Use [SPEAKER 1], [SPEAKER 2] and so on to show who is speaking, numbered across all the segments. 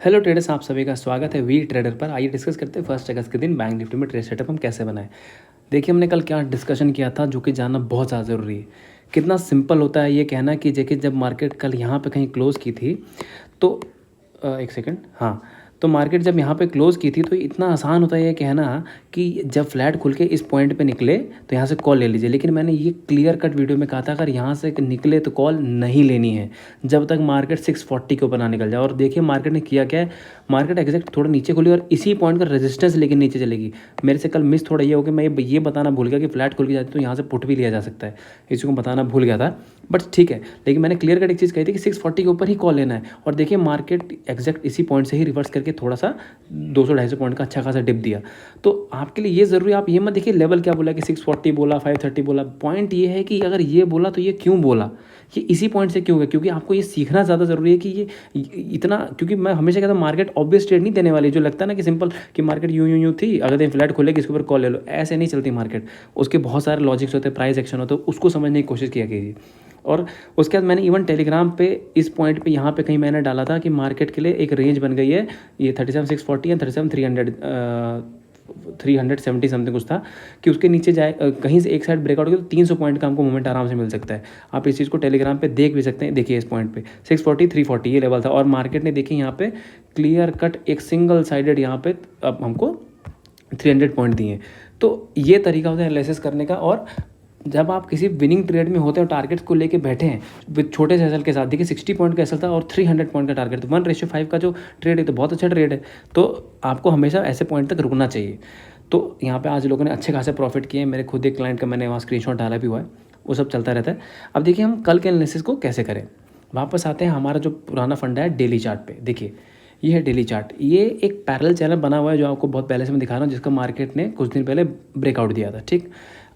[SPEAKER 1] Hello traders, आप सभी का स्वागत है वी ट्रेडर पर। आइए डिस्कस करते हैं 1 अगस्त के दिन बैंक निफ्टी में ट्रेड सेटअप हम कैसे बनाएं। देखिए, हमने कल क्या डिस्कशन किया था जो कि जानना बहुत ज़्यादा ज़रूरी है। कितना सिंपल होता है ये कहना कि देखिए, जब मार्केट कल यहाँ पे कहीं क्लोज़ की थी तो एक सेकंड, हाँ, तो मार्केट जब यहाँ पे क्लोज़ की थी तो इतना आसान होता है ये कहना कि जब फ्लैट खुल के इस पॉइंट पे निकले तो यहाँ से कॉल ले लीजिए। लेकिन मैंने ये क्लियर कट वीडियो में कहा था अगर यहाँ से निकले तो कॉल नहीं लेनी है जब तक मार्केट 640 के ऊपर ना निकल जाए। और देखिए मार्केट ने किया क्या है, मार्केट एग्जैक्ट थोड़ा नीचे खुली और इसी पॉइंट का रेजिस्टेंस लेके नीचे चलेगी। मेरे से कल मिस थोड़ा ये हो गया, मैं ये बताना भूल गया कि फ्लैट खुल के जाती तो यहाँ से पुट भी लिया जा सकता है, इसी को बताना भूल गया था। बट ठीक है, लेकिन मैंने क्लियर कट एक चीज़ कही थी कि 640 के ऊपर ही कॉल लेना है। और देखिए मार्केट एग्जैक्ट इसी पॉइंट से ही रिवर्स करके थोड़ा सा 200-250 पॉइंट का अच्छा खासा डिप दिया। तो आपके लिए ये ज़रूरी, आप ये मत देखिए लेवल क्या बोला कि 640 बोला, 530 बोला। पॉइंट ये है कि अगर ये बोला तो ये क्यों बोला, ये इसी पॉइंट से क्यों गया, क्योंकि आपको ये सीखना ज़्यादा ज़रूरी है कि ये इतना, क्योंकि मैं हमेशा कहता हूँ मार्केट ऑब्वियस ट्रेड नहीं देने वाली। जो लगता है ना कि सिंपल कि मार्केट यूँ थी, अगर दिन फ्लैट खोलेगी इसके ऊपर कॉल ले लो, ऐसे नहीं चलती मार्केट। उसके बहुत सारे लॉजिक्स होते हैं, प्राइस एक्शन होते हैं, उसको समझने की कोशिश किया कीजिए। और उसके बाद मैंने इवन टेलीग्राम पे इस पॉइंट पे यहाँ पे कहीं मैंने डाला था कि मार्केट के लिए एक रेंज बन गई है, ये 37,640 या 37,300 370 समथिंग कुछ था, कि उसके नीचे जाए कहीं से एक साइड ब्रेकआउट हो तो 300 पॉइंट का हमको मूवमेंट आराम से मिल सकता है। आप इस चीज़ को टेलीग्राम पे देख भी सकते हैं। देखिए इस पॉइंट पे 640 340 ये लेवल था और मार्केट ने देखिए यहाँ पे क्लियर कट एक सिंगल साइडेड यहाँ पे अब हमको 300 पॉइंट दिए। तो ये तरीका होता है एनालिसिस करने का। और जब आप किसी विनिंग ट्रेड में होते हैं और टारगेट्स को लेके बैठे हैं विद छोटे से एसएल के साथ, देखिए 60 पॉइंट का एसएल था और 300 पॉइंट का टारगेट, तो 1:5 का जो ट्रेड है तो बहुत अच्छा ट्रेड है। तो आपको हमेशा ऐसे पॉइंट तक रुकना चाहिए। तो यहाँ पे आज लोगों ने अच्छे खासे प्रॉफिट किए हैं। मेरे खुद एक क्लाइंट का मैंने वहाँ स्क्रीनशॉट डाला भी हुआ है, वो सब चलता रहता है। अब देखिए हम कल के एनालिसिस को कैसे करें। वापस आते हैं, हमारा जो पुराना फंडा है डेली चार्ट पे। देखिए ये है डेली चार्ट, ये एक पैरेलल चैनल बना हुआ है जो आपको बहुत पहले से मैं दिखा रहा हूँ, जिसका मार्केट ने कुछ दिन पहले ब्रेकआउट दिया था। ठीक,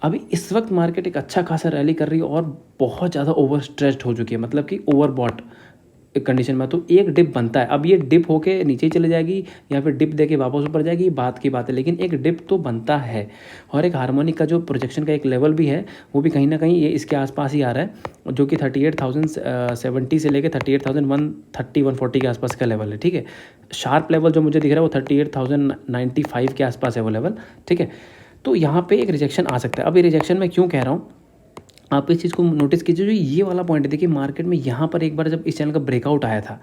[SPEAKER 1] अभी इस वक्त मार्केट एक अच्छा खासा रैली कर रही है और बहुत ज़्यादा ओवर स्ट्रेस्ड हो चुकी है, मतलब कि ओवरबॉट कंडीशन में। तो एक डिप बनता है, अब ये डिप होके नीचे चले जाएगी या फिर डिप देके वापस ऊपर जाएगी, बात की बात है, लेकिन एक डिप तो बनता है। और एक हार्मोनिक का जो प्रोजेक्शन का एक लेवल भी है वो भी कहीं ना कहीं ये इसके आसपास ही आ रहा है, जो कि 38,070 से लेकर 38,130-140 के आसपास का लेवल है। ठीक है, शार्प लेवल जो मुझे दिख रहा है वो 38,095 के आसपास है वो लेवल। ठीक है, तो यहाँ पे एक रिजेक्शन आ सकता है। अब ये रिजेक्शन मैं क्यों कह रहा हूँ, आप इस चीज़ को नोटिस कीजिए। जो ये वाला पॉइंट है, देखिए मार्केट में यहाँ पर एक बार जब इस चैनल का ब्रेकआउट आया था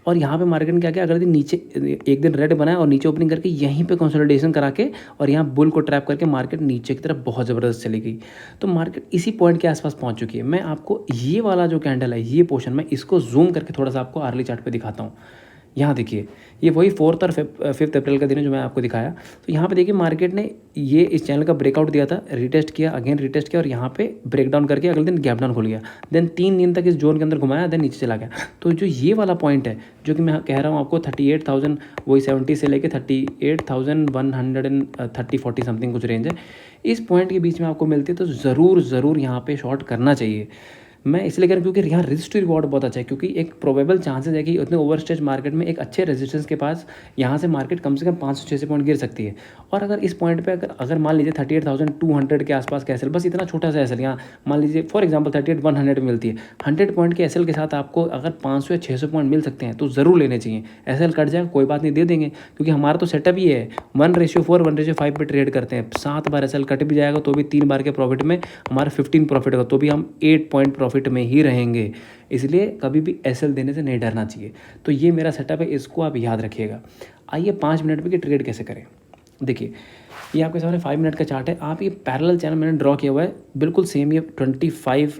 [SPEAKER 1] और यहाँ पे मार्केट ने क्या किया, अगर दिन नीचे एक दिन रेड बनाया और नीचे ओपनिंग करके यहीं पे कंसोलिडेशन करा के और यहाँ बुल को ट्रैप करके मार्केट नीचे की तरफ बहुत ज़बरदस्त चली गई। तो मार्केट इसी पॉइंट के आसपास पहुँच चुकी है। मैं आपको ये वाला जो कैंडल है, ये पोर्शन, मैं इसको जूम करके थोड़ा सा आपको अर्ली चार्ट पर दिखाता हूँ। यहाँ देखिए, ये वही 4 और 5 अप्रैल का दिन है जो मैं आपको दिखाया। तो यहाँ पे देखिए मार्केट ने ये इस चैनल का ब्रेकआउट दिया था, रिटेस्ट किया, अगेन रिटेस्ट किया और यहाँ पे ब्रेक डाउन करके अगले दिन गैप डाउन खुल गया। देन 3 दिन तक इस जोन के अंदर घुमाया, देन नीचे चला गया। तो जो ये वाला पॉइंट है जो कि मैं कह रहा हूँ आपको 38,000 वही 70 से लेके 38,130-40 समथिंग कुछ रेंज है, इस पॉइंट के बीच में आपको मिलती है तो ज़रूर यहाँ पे शॉर्ट करना चाहिए। मैं इसलिए कह रहा हूँ क्योंकि यहाँ रिस्क टू रिवॉर्ड बहुत अच्छा है, क्योंकि एक प्रोबेबल चांसेस है कि उतने ओवरस्टेज मार्केट में एक अच्छे रेजिस्टेंस के पास यहाँ से मार्केट कम से कम 500-600 पॉइंट गिर सकती है। और अगर इस पॉइंट पे अगर मान लीजिए 38,200 के आसपास का एसएल, बस इतना छोटा सा एसएल, यहाँ मान लीजिए फॉर एग्जांपल 38,100 मिलती है, 100 पॉइंट के एसएल के साथ आपको अगर 500 या 600 पॉइंट मिल सकते हैं तो ज़रूर लेने चाहिए। एसएल कट जाएगा कोई बात नहीं, दे देंगे, क्योंकि हमारा तो सेटअप ही है 1:4 1:5 पे ट्रेड करते हैं। 7 बार एसएल कट भी जाएगा तो भी 3 बार के प्रॉफिट में हमारा 15 प्रॉफिट होगा, तो भी हम 8 पॉइंट प्रॉफिट में ही रहेंगे। इसलिए कभी भी एसएल देने से नहीं डरना चाहिए। तो ये मेरा सेटअप है, इसको आप याद रखिएगा। आइए 5 मिनट में कि ट्रेड कैसे करें। देखिए ये आपके सामने 5 मिनट का चार्ट है। आप ये पैरेलल चैनल मैंने ड्रॉ किया हुआ है, बिल्कुल सेम, ये 25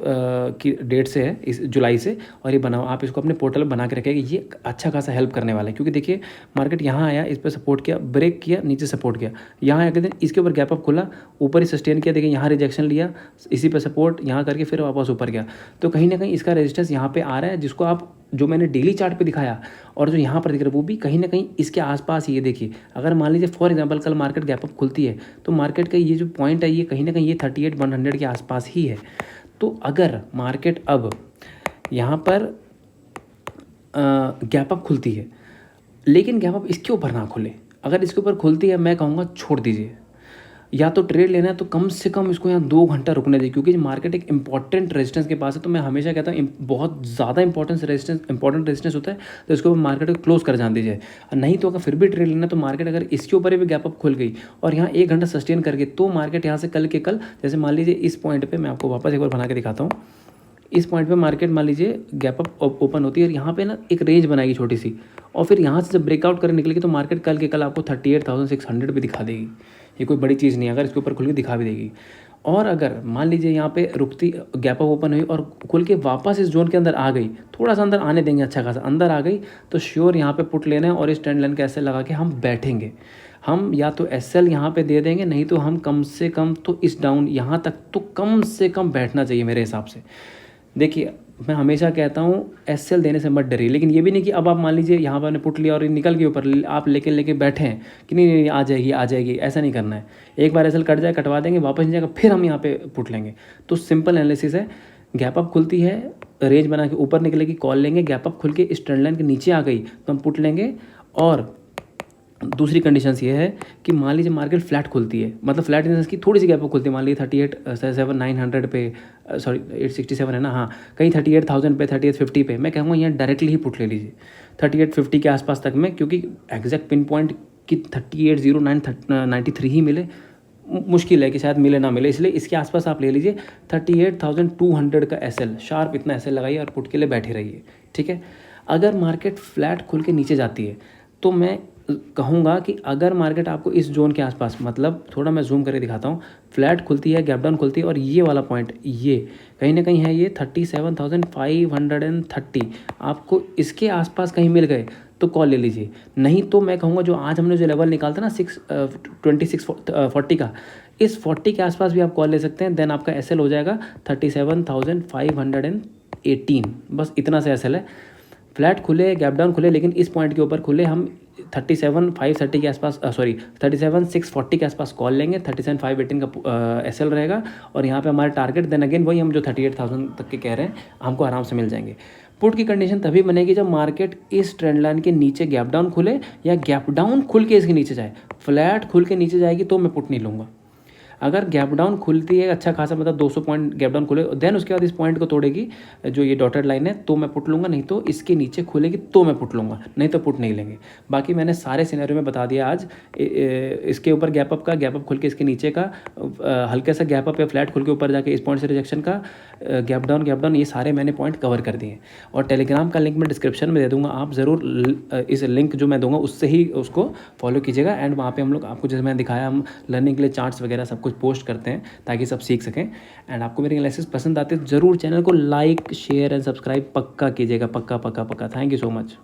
[SPEAKER 1] की डेट से है, इस जुलाई से, और ये बना, आप इसको अपने पोर्टल में बना के रखिएगा। ये अच्छा खासा हेल्प करने वाला है, क्योंकि देखिए मार्केट यहाँ आया, इस पर सपोर्ट किया, ब्रेक किया, नीचे सपोर्ट किया, यहाँ अगले दिन इसके ऊपर गैप अप खुला, ऊपर ही सस्टेन किया, देखिए यहाँ रिजेक्शन लिया, इसी पर सपोर्ट यहाँ करके फिर वापस ऊपर गया। तो कहीं ना कहीं इसका रेजिस्टेंस यहाँ पे आ रहा है, जिसको आप, जो मैंने डेली चार्ट पे दिखाया और जो यहाँ पर दिख रहा है वो भी कहीं ना कहीं इसके आसपास ही है। देखिए अगर मान लीजिए फॉर एग्जांपल कल मार्केट गैप अप खुलती है तो मार्केट का ये जो पॉइंट है ये कहीं ना कहीं ये 38,100 के आसपास ही है। तो अगर मार्केट अब यहाँ पर गैप अप खुलती है, लेकिन गैप अप इसके ऊपर ना खुले, अगर इसके ऊपर खुलती है मैं कहूँगा छोड़ दीजिए। या तो ट्रेड लेना है तो कम से कम इसको यहाँ 2 घंटा रुकने दे, क्योंकि मार्केट एक इंपॉर्टेंट रेजिस्टेंस के पास है। तो मैं हमेशा कहता हूँ बहुत ज़्यादा इंपॉर्टेंट रेजिस्टेंस होता है, तो इसको मार्केट को क्लोज कर जान दीजिए। और नहीं तो अगर फिर भी ट्रेड लेना है तो मार्केट अगर इसके ऊपर भी गैप अप खुल गई और यहाँ 1 घंटा सस्टेन करके, तो मार्केट यहाँ से कल के कल, जैसे मान लीजिए इस पॉइंट पर, मैं आपको वापस एक बार बना के दिखाता हूँ। इस पॉइंट पे मार्केट मान लीजिए गैप अप ओपन होती है और यहाँ पे ना एक रेंज बनाएगी छोटी सी, और फिर यहाँ से जब ब्रेकआउट करने निकलेगी तो मार्केट कल के कल आपको 38,600 भी दिखा देगी। ये कोई बड़ी चीज़ नहीं है, अगर इसके ऊपर खुल के दिखा भी देगी। और अगर मान लीजिए यहाँ पे रुकती, गैप अप ओपन हुई और खुल के वापस इस जोन के अंदर आ गई, थोड़ा सा अंदर आने देंगे, अच्छा खासा अंदर आ गई, तो श्योर यहाँ पे पुट लेना है और इस ट्रेंड लाइन का ऐसे लगा के हम बैठेंगे। हम या तो SL यहाँ पे दे देंगे, नहीं तो हम कम से कम तो इस डाउन यहाँ तक तो कम से कम बैठना चाहिए मेरे हिसाब से। देखिए मैं हमेशा कहता हूँ SL देने से मत डरिए, लेकिन ये भी नहीं कि अब आप मान लीजिए यहाँ पर पुट लिया और निकल के ऊपर आप लेके बैठे हैं कि नहीं आ जाएगी, ऐसा नहीं करना है। एक बार SL कट जाए, कटवा देंगे, वापस नहीं जाएगा, फिर हम यहाँ पे पुट लेंगे। तो सिंपल एनालिसिस है, गैप अप खुलती है, रेंज बना के ऊपर निकलेगी, कॉल लेंगे, गैप अप खुल के इस ट्रेंड लाइन के नीचे आ गई तो हम पुट लेंगे। और दूसरी कंडीशंस ये है कि मान लीजिए मार्केट फ्लैट खुलती है, मतलब फ्लैट इन की थोड़ी सी गैप अप खुलती है, मान लीजिए 38,900 पे, सॉरी 867 है ना, हाँ कहीं 38,000 पे, 3850 पे, मैं कहूँगा यहाँ डायरेक्टली ही पुट ले लीजिए 3850 के आसपास तक में, क्योंकि एग्जैक्ट पिन पॉइंट की 38,0993 ही मिले, मुश्किल है कि शायद मिले ना मिले, इसलिए इसके आसपास आप ले लीजिए 38,200 का SL, शार्प इतना SL लगाइए और पुट के लिए बैठे रहिए, ठीक है। अगर मार्केट फ्लैट खुल के नीचे जाती है तो मैं कहूँगा कि अगर मार्केट आपको इस जोन के आसपास, मतलब थोड़ा मैं जूम करके दिखाता हूँ, फ्लैट खुलती है, गैप डाउन खुलती है और ये वाला पॉइंट ये कहीं ना कहीं है, ये 37,530, आपको इसके आसपास कहीं मिल गए तो कॉल ले लीजिए। नहीं तो मैं कहूँगा जो आज हमने जो लेवल निकालता ना 2640 का, इस 40 के आसपास भी आप कॉल ले सकते हैं। देन आपका SL हो जाएगा 37,518, बस इतना से SL है। फ्लैट खुले, गैप डाउन खुले, लेकिन इस पॉइंट के ऊपर खुले, हम 37,530 के आसपास, सॉरी 37,640 के आसपास कॉल लेंगे, 37,518 का SL रहेगा और यहाँ पे हमारे टारगेट, देन अगेन वही हम जो 38,000 तक के कह रहे हैं, हमको आराम से मिल जाएंगे। पुट की कंडीशन तभी बनेगी जब मार्केट इस ट्रेंड लाइन के नीचे गैप डाउन खुले या गैप डाउन खुल के इसके नीचे जाए। फ्लैट खुल के नीचे जाएगी तो मैं पुट नहीं लूँगा। अगर गैप डाउन खुलती है अच्छा खासा, मतलब 200 पॉइंट गैप डाउन खुले, देन उसके बाद इस पॉइंट को तोड़ेगी जो ये डॉटेड लाइन है, तो मैं पुट लूँगा, नहीं तो इसके नीचे खुलेगी तो मैं पुट लूँगा, नहीं तो पुट नहीं लेंगे। बाकी मैंने सारे सिनेरियो में बता दिया आज। इसके ऊपर गैप अप का, गैप अप खुल के इसके नीचे का, हल्का सा गैप अप या फ्लैट खुल के ऊपर जाके इस पॉइंट से रिजेक्शन का, गैप डाउन, ये सारे मैंने पॉइंट कवर कर दिए। और टेलीग्राम का लिंक मैं डिस्क्रिप्शन में दे दूँगा, आप ज़रूर इस लिंक जो मैं दूँगा उससे ही उसको फॉलो कीजिएगा। एंड वहाँ पर हम लोग आपको, जैसे मैंने दिखाया, हम लर्निंग के लिए चार्ट्स वगैरह सब कुछ पोस्ट करते हैं ताकि सब सीख सकें। एंड आपको मेरे एनालिसिस पसंद आते हैं ज़रूर चैनल को लाइक, शेयर एंड सब्सक्राइब पक्का कीजिएगा, पक्का। Thank you so much.